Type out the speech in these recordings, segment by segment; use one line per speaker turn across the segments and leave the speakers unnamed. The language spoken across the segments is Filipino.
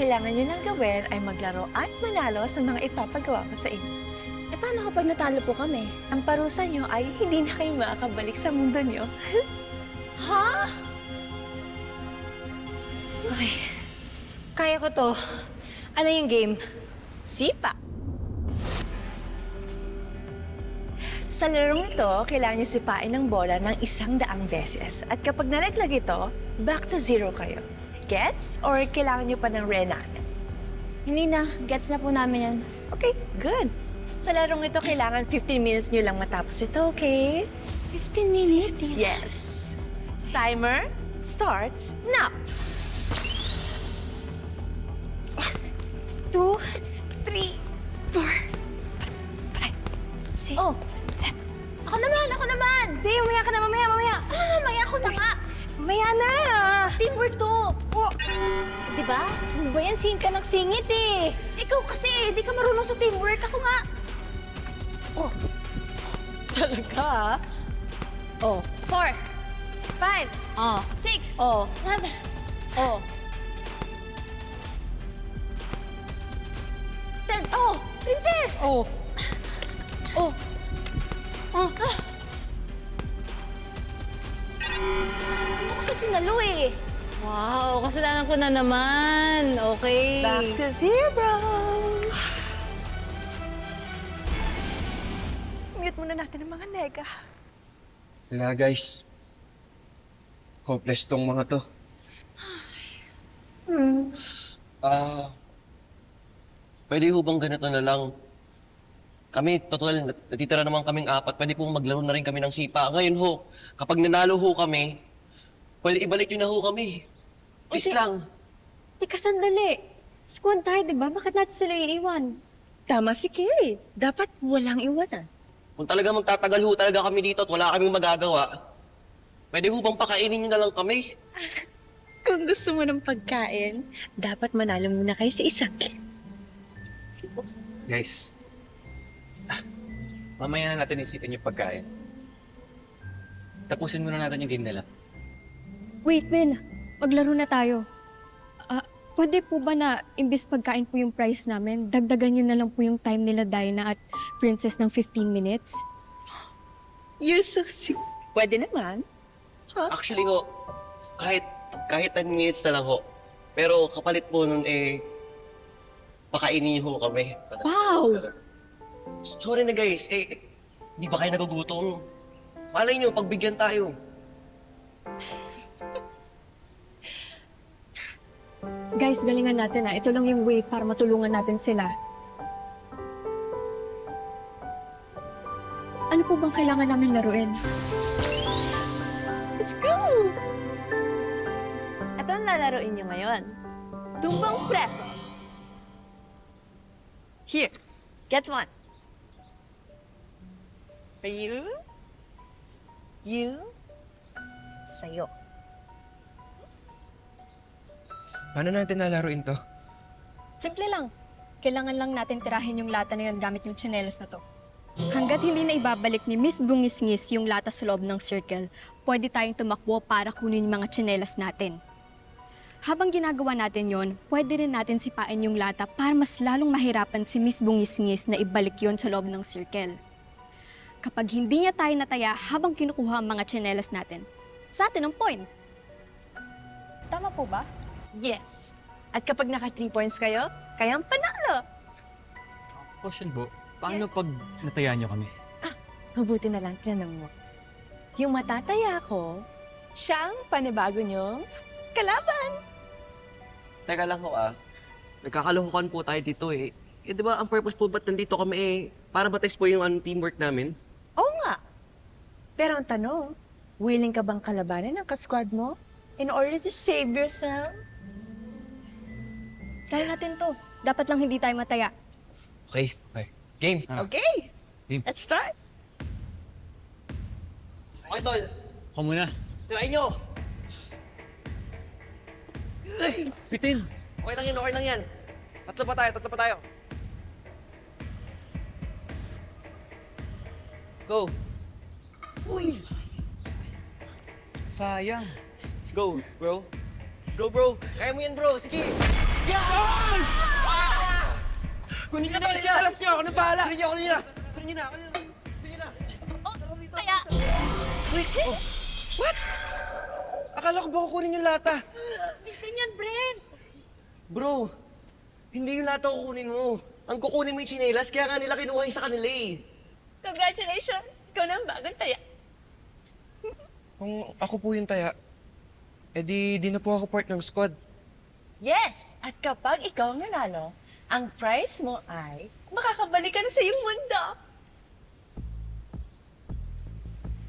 kailangan nyo nang gawin ay maglaro at manalo sa mga ipapagawa ko sa inyo.
Eh, paano kapag natalo po kami?
Ang parusa nyo ay hindi na kayo makakabalik sa mundo nyo.
Ha? Okay. Kaya ko to. Ano yung game?
Sipa! Sa larong ito, kailangan nyo sipain ng bola ng 100 beses. At kapag nalaglag ito, back to 0 kayo. Gets? Or kailangan nyo pa ng reenactment?
Hindi na. Gets na po namin yan.
Okay, good. Sa larong ito, kailangan 15 minutes nyo lang matapos ito, okay?
15 minutes?
Yes. Timer starts now.
2, 3, 4, 5, 6. Oh! Ako naman!
Di, mamaya ka na, mamaya.
Mamaya ako na nga!
Mamaya na!
Teamwork to! Oh. Diba?
Ano ba yan? Singit ka ng singit eh.
Ikaw kasi, di ka marunong sa teamwork. Ako nga. Oh.
Talaga? Oh.
4, 5,
Oh.
6,
Oh.
7.
Oh.
10. Oh! Princess!
Oh. Oh.
Oh. Ah. Ano kasi sinalo eh?
Wow, kasalanan ko na naman. Okay.
Back to 0. Mute muna natin ang mga nega.
Wala guys. Hopeless tong mga to.
Pwede ho bang ganito na lang? Kami, total, natitira naman kaming 4. Pwede pong maglaro na rin kami ng sipa. Ngayon ho, kapag nanalo ho kami, pwede ibalik nyo na ho kami. Please lang.
Teka, sandali. Squad tayo, di ba? Bakit natin sila iiwan?
Tama si Kay. Dapat walang iwanan.
Kung talaga magtatagal ho talaga kami dito at wala kaming magagawa, pwede ho bang pakainin nyo na lang kami?
Kung gusto mo ng pagkain, dapat manalo muna kayo sa isang game.
Guys. Mamaya na natin isipin yung pagkain. Tapusin muna natin yung game nila.
Wait, Will. Maglaro na tayo. Pwede po ba na imbis pagkain po yung price namin, dagdagan nyo na lang po yung time nila Dinah at Princess ng 15 minutes?
You're so sweet. Pwede naman.
Actually ho, kahit 10 minutes na lang ho. Pero kapalit po nun pakainin niyo ho kami.
Wow!
Sorry na guys, di ba kayo nagugutom? Malay niyo, pagbigyan tayo.
Guys, galingan natin Ito lang yung way para matulungan natin sila. Ano po bang kailangan namin laruin?
Let's go! Ito ang lalaroin nyo ngayon. Tumbang preso. Here, get one. For you. You. Sa'yo.
Paano natin nalaruin to?
Simple lang. Kailangan lang natin tirahin yung lata na yun gamit yung tsinelas na to. Hanggat hindi na ibabalik ni Miss Bungis-ngis yung lata sa loob ng circle, pwede tayong tumakbo para kunin yung mga tsinelas natin. Habang ginagawa natin yon, pwede rin natin sipain yung lata para mas lalong mahirapan si Miss Bungis-ngis na ibalik yon sa loob ng circle. Kapag hindi niya tayo nataya habang kinukuha ang mga tsinelas natin, sa atin ang point. Tama po ba?
Yes. At kapag naka 3 points kayo, kayang panalo.
Question po, paano
Yes.
pag natayaan nyo kami?
Mabuti na lang tinanong mo. Yung matataya ko, siyang panibago niyong kalaban.
Teka lang ho nagkakaluhukan po tayo dito di ba ang purpose po ba't nandito kami para matest po yung teamwork namin?
Oo nga. Pero ang tanong, willing ka bang kalabanin ang kasquad mo in order to save yourself?
Kaya natin to. Dapat lang hindi tayo mataya.
Okay.
Game!
Okay,
Game.
let's start.
Okay, tol.
Ako muna.
Tirain nyo.
Bitin!
Okay lang yan. Tatlo pa tayo. Go.
Sayang.
Go, bro. Kaya mo yan, bro. Sige. Kunin niyo na siya! Alas niyo! Ako na bahala! Kunin niyo! Kunin niyo na! Kunin niyo na! Kunin niyo na! Kunin niyo na!
Kaya,
Wait! Oh. What? Akala ko ba kukunin yung lata?
bitin yan, Brent.
Bro, hindi yung lata kukunin mo. Ang kukunin mo yung tsinelas, kaya nga nila kinuha yung sa kanila eh.
Congratulations! Ikaw na ang bagong taya.
Kung ako po yung taya, edi di na po ako part ng squad.
Yes! At kapag ikaw ang nanalo, ang prize mo ay makakabalik ka na sa iyong mundo.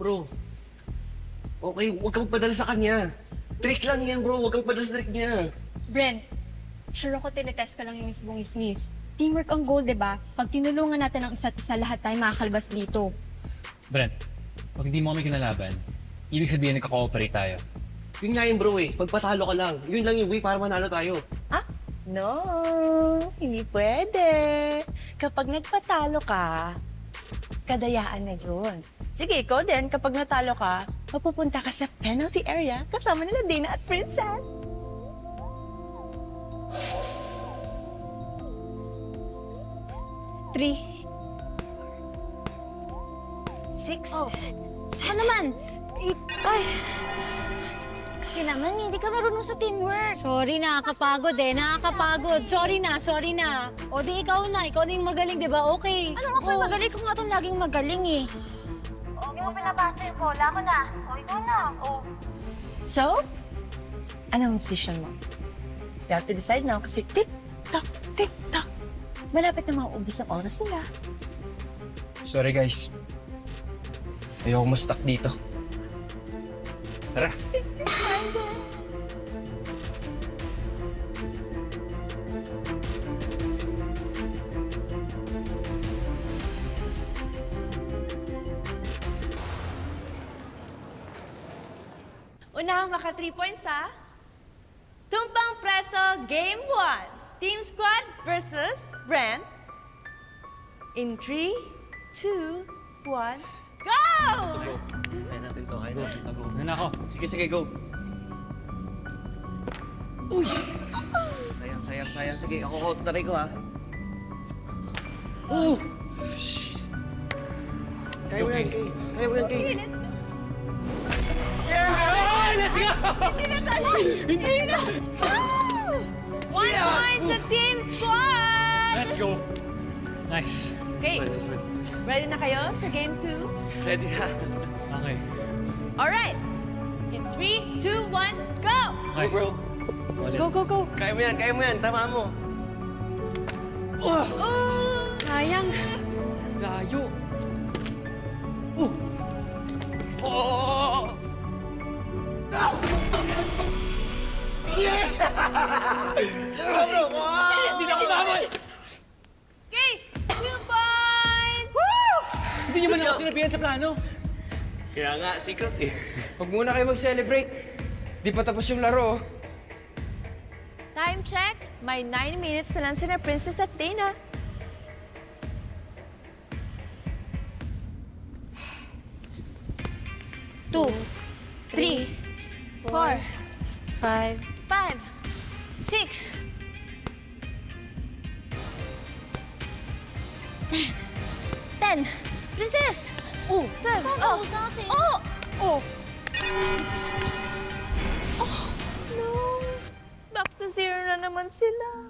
Bro, okay, huwag kang padala sa kanya. Trick lang yan, bro. Huwag kang padala sa trick niya.
Brent, sure ako tinetest ka lang yung Miss Bungis-ngis. Teamwork ang goal, di ba? Pag tinulungan natin ang isa't isa, lahat tayo makakalbas dito.
Brent, pag hindi mo kami kinalaban, ibig sabihin nagka-cooperate tayo.
Yun nga yun, bro eh. Pagpatalo ka lang. Yun lang yung way para manalo tayo.
Ah? No, hindi pwede. Kapag nagpatalo ka, kadayaan na yun. Sige, ikaw din, kapag natalo ka, mapupunta ka sa penalty area kasama nila Dina at Princess.
Three.
6.
Oh, saan naman? Ay, kasi naman, hindi ka marunong sa teamwork.
Sorry, nakakapagod eh. Nakakapagod. Sorry na. O di ikaw na yung magaling, di ba? Okay.
Anong ako yung magaling? Kung nga itong laging magaling eh.
Hindi mo pinapasa yung bola. Ako na. O, ikaw na. O,
So, anong decision mo? You have to decide now kasi tick-tock, tick-tock. Malapit na maubos ang oras nila.
Sorry guys. Ayoko ma-stuck dito. Tara.
Unahang maka 3 points ha? Tumpang Preso Game 1. Team Squad versus Brent. In 3, 2, 1, go!
Kaya natin to. Kaya natin to. Go.
Ano na ako?
Sige, go. Uy! Sayang. Sige, ako taray ko ha. Oh! Kaya mo yan, Kay. Kaya mo yan, Kay.
Hindi na! Go! 1 point sa Team Squad!
Let's go! Nice.
Okay,
This one.
ready na kayo sa Game 2?
Ready na.
Okay.
Alright! In 3, 2, 1, go!
Go, bro.
Go.
Kaya mo yan. Tama mo.
Sayang.
Layo!
Oh! Yeah! Bro,
Hindi na ako mamon!
Okay, 2 points! Woo!
Hindi niyo man ako sinabihan sa plano.
Kaya nga, secret eh.
Huwag muna kayo mag-celebrate. Di pa tapos yung laro. Oh.
Time check. May 9 minutes na lang sila Princess at Dana.
Two, three, 4,
5.
5, 6, 10. Princess!
Oh,
10.
oh,
sa akin.
oh, oh.
Oh!
No. Back to 0 na naman sila.